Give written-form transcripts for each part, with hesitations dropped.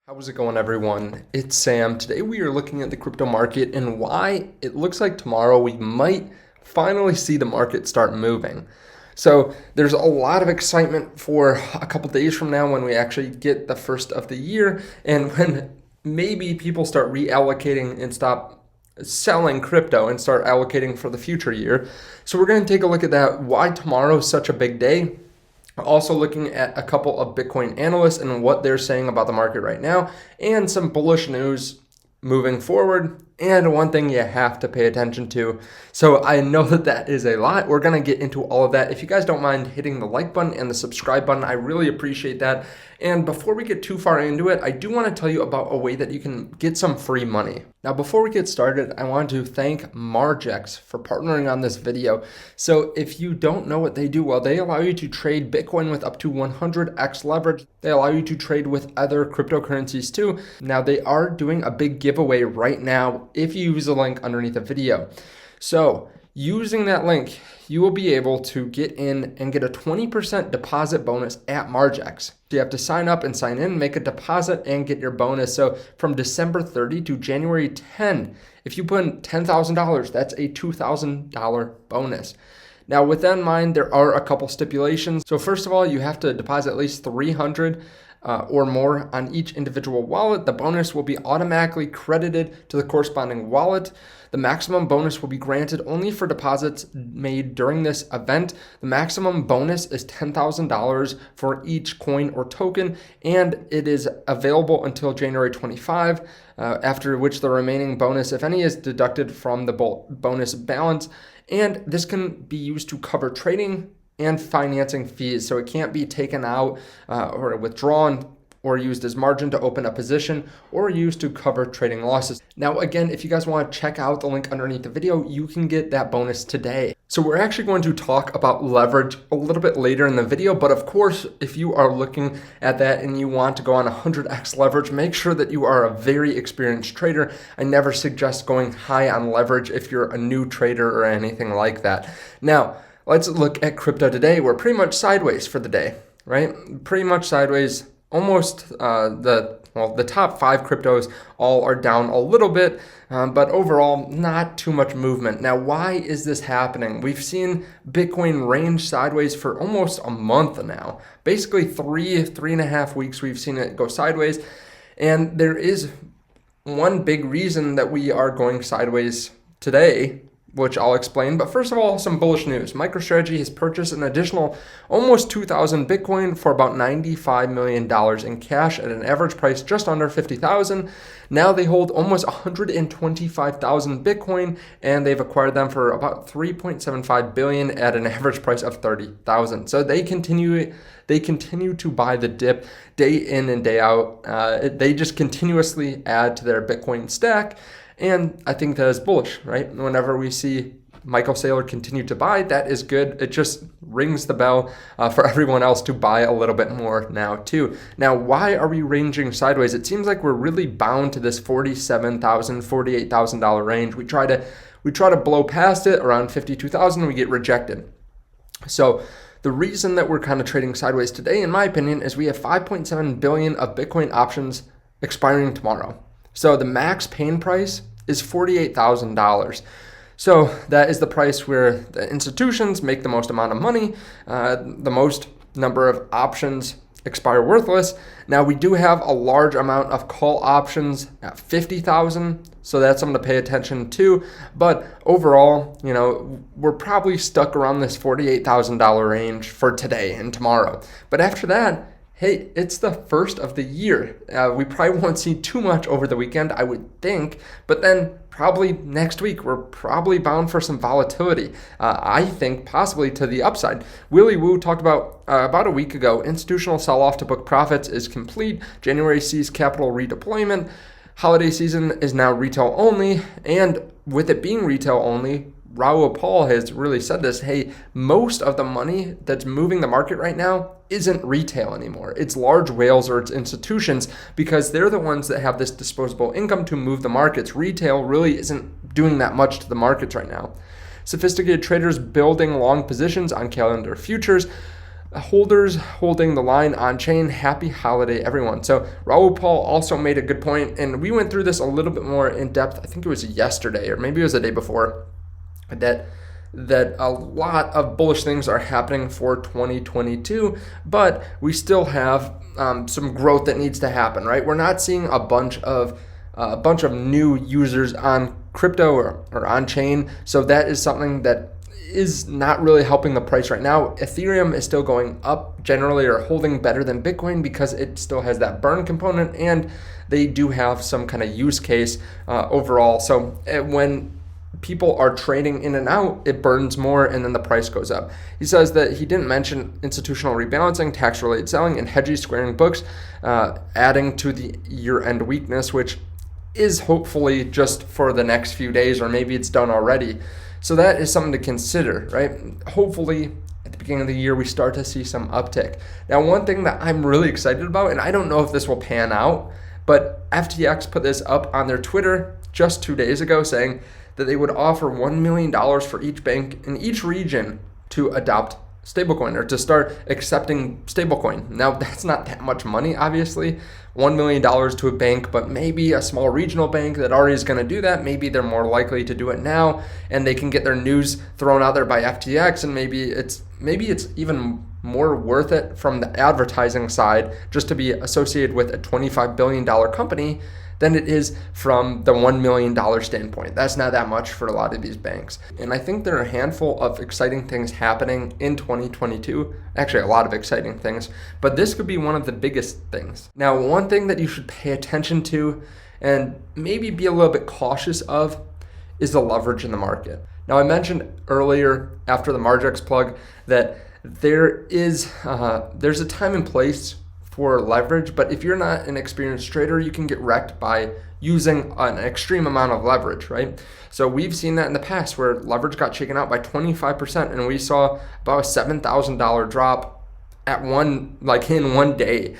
How's it going, everyone? It's Sam. Today we are looking at the crypto market and why it looks like tomorrow we might finally see the market start moving. So there's a lot of excitement for a couple days from now when we actually get the first of the year and when maybe people start reallocating and stop selling crypto and start allocating for the future year. So we're going to take a look at that, why tomorrow is such a big day. Also looking at a couple of Bitcoin analysts and what they're saying about the market right now, and some bullish news moving forward, and one thing you have to pay attention to. So I know that is a lot. We're going to get into all of that. If you guys don't mind hitting the like button and the subscribe button, I really appreciate that. And before we get too far into it, I do want to tell you about a way that you can get some free money. Now, before we get started, I want to thank Margex for partnering on this video. So if you don't know what they do, well, they allow you to trade Bitcoin with up to 100x leverage. They allow you to trade with other cryptocurrencies too. Now, they are doing a big giveaway right now if you use the link underneath the video. So using that link, you will be able to get in and get a 20% deposit bonus at Margex. So you have to sign up and sign in, make a deposit, and get your bonus. So from December 30 to January 10, if you put in $10,000, that's a $2,000 bonus. Now, with that in mind, there are a couple stipulations. So first of all, you have to deposit at least $300 or more on each individual wallet. The bonus will be automatically credited to the corresponding wallet. The maximum bonus will be granted only for deposits made during this event. The maximum bonus is $10,000 for each coin or token, and it is available until January 25, after which the remaining bonus, if any, is deducted from the bonus balance. And this can be used to cover trading and financing fees, so it can't be taken out or withdrawn or used as margin to open a position or used to cover trading losses. Now, again, if you guys want to check out the link underneath the video, you can get that bonus today. So we're actually going to talk about leverage a little bit later in the video, but of course, if you are looking at that and you want to go on 100x leverage, make sure that you are a very experienced trader. I never suggest going high on leverage if you're a new trader or anything like that. Now, let's look at crypto today. We're pretty much sideways for the day, right? Pretty much sideways. Almost the top 5 cryptos all are down a little bit, but overall not too much movement. Now, why is this happening? We've seen Bitcoin range sideways for almost a month now. Basically 3.5 weeks we've seen it go sideways, and there is one big reason that we are going sideways today, which I'll explain. But first of all, some bullish news. MicroStrategy has purchased an additional almost 2,000 Bitcoin for about $95 million in cash at an average price just under $50,000. Now they hold almost 125,000 Bitcoin, and they've acquired them for about $3.75 billion at an average price of $30,000. So they continue to buy the dip day in and day out. They just continuously add to their Bitcoin stack. And I think that is bullish, right? Whenever we see Michael Saylor continue to buy, that is good. It just rings the bell for everyone else to buy a little bit more now too. Now, why are we ranging sideways? It seems like we're really bound to this $47,000, $48,000 range. We try to blow past it around $52,000 and we get rejected. So the reason that we're kind of trading sideways today, in my opinion, is we have 5.7 billion of Bitcoin options expiring tomorrow. So the max paying price is $48,000. So that is the price where the institutions make the most amount of money, the most number of options expire worthless. Now we do have a large amount of call options at 50,000, so that's something to pay attention to. But overall, we're probably stuck around this $48,000 range for today and tomorrow. But after that, hey, it's the first of the year. We probably won't see too much over the weekend, I would think, but then probably next week, we're probably bound for some volatility. I think possibly to the upside. Willy Woo talked about a week ago, institutional sell-off to book profits is complete. January sees capital redeployment. Holiday season is now retail only, and with it being retail only, Raul Paul has really said this, hey, most of the money that's moving the market right now isn't retail anymore. It's large whales or it's institutions because they're the ones that have this disposable income to move the markets. Retail really isn't doing that much to the markets right now. Sophisticated traders building long positions on calendar futures. holders holding the line on chain, happy holiday, everyone. So Raul Paul also made a good point, and we went through this a little bit more in depth. I think it was yesterday, or maybe it was the day before, that a lot of bullish things are happening for 2022, but we still have some growth that needs to happen, right? We're not seeing a bunch of new users on crypto or on chain, so that is something that is not really helping the price right now. Ethereum is still going up generally, or holding better than Bitcoin, because it still has that burn component, and they do have some kind of use case overall. So when people are trading in and out, it burns more, and then the price goes up. He says that he didn't mention institutional rebalancing, tax-related selling, and hedgy squaring books, adding to the year-end weakness, which is hopefully just for the next few days, or maybe it's done already. So that is something to consider, right? Hopefully at the beginning of the year, we start to see some uptick. Now, one thing that I'm really excited about, and I don't know if this will pan out, but FTX put this up on their Twitter just 2 days ago, saying that they would offer $1 million for each bank in each region to adopt stablecoin, or to start accepting stablecoin. Now, that's not that much money, obviously, $1 million to a bank, but maybe a small regional bank that already is going to do that, maybe they're more likely to do it now, and they can get their news thrown out there by FTX, and maybe it's even more worth it from the advertising side just to be associated with a $25 billion company than it is from the $1 million standpoint. That's not that much for a lot of these banks. And I think there are a handful of exciting things happening in 2022. Actually, a lot of exciting things, but this could be one of the biggest things. Now, one thing that you should pay attention to and maybe be a little bit cautious of is the leverage in the market. Now, I mentioned earlier after the Margex plug that there's a time and place for leverage, but if you're not an experienced trader, you can get wrecked by using an extreme amount of leverage, right? So we've seen that in the past where leverage got shaken out by 25%, and we saw about a $7,000 drop in one day.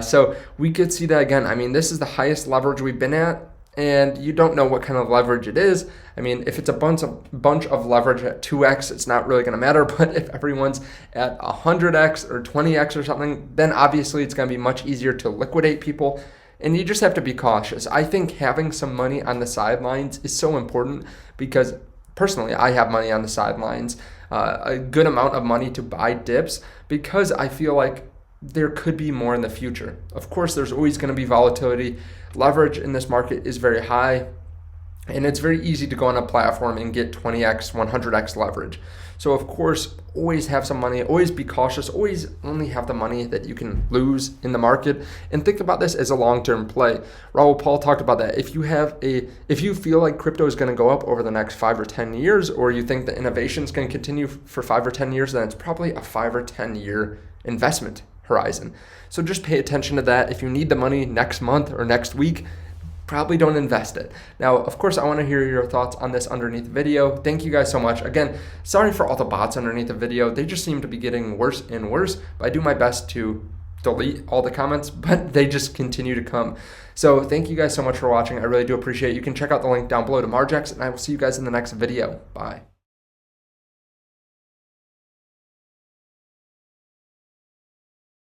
So we could see that again. I mean, this is the highest leverage we've been at, and you don't know what kind of leverage it is. I mean, if it's a bunch of leverage at 2x, it's not really going to matter. But if everyone's at 100x or 20x or something, then obviously it's going to be much easier to liquidate people. And you just have to be cautious. I think having some money on the sidelines is so important, because personally, I have money on the sidelines, a good amount of money to buy dips, because I feel like there could be more in the future. Of course, there's always going to be volatility. Leverage in this market is very high, and it's very easy to go on a platform and get 20x, 100x leverage. So of course, always have some money, always be cautious, always only have the money that you can lose in the market, and think about this as a long-term play. Raul Paul talked about that. If you feel like crypto is going to go up over the next 5 or 10 years, or you think that innovation is going to continue for 5 or 10 years, then it's probably a 5 or 10 year investment horizon. So just pay attention to that. If you need the money next month or next week, probably don't invest it. Now, of course, I want to hear your thoughts on this underneath the video. Thank you guys so much. Again, sorry for all the bots underneath the video. They just seem to be getting worse and worse, but I do my best to delete all the comments, but they just continue to come. So thank you guys so much for watching. I really do appreciate it. You can check out the link down below to Margex, and I will see you guys in the next video. Bye.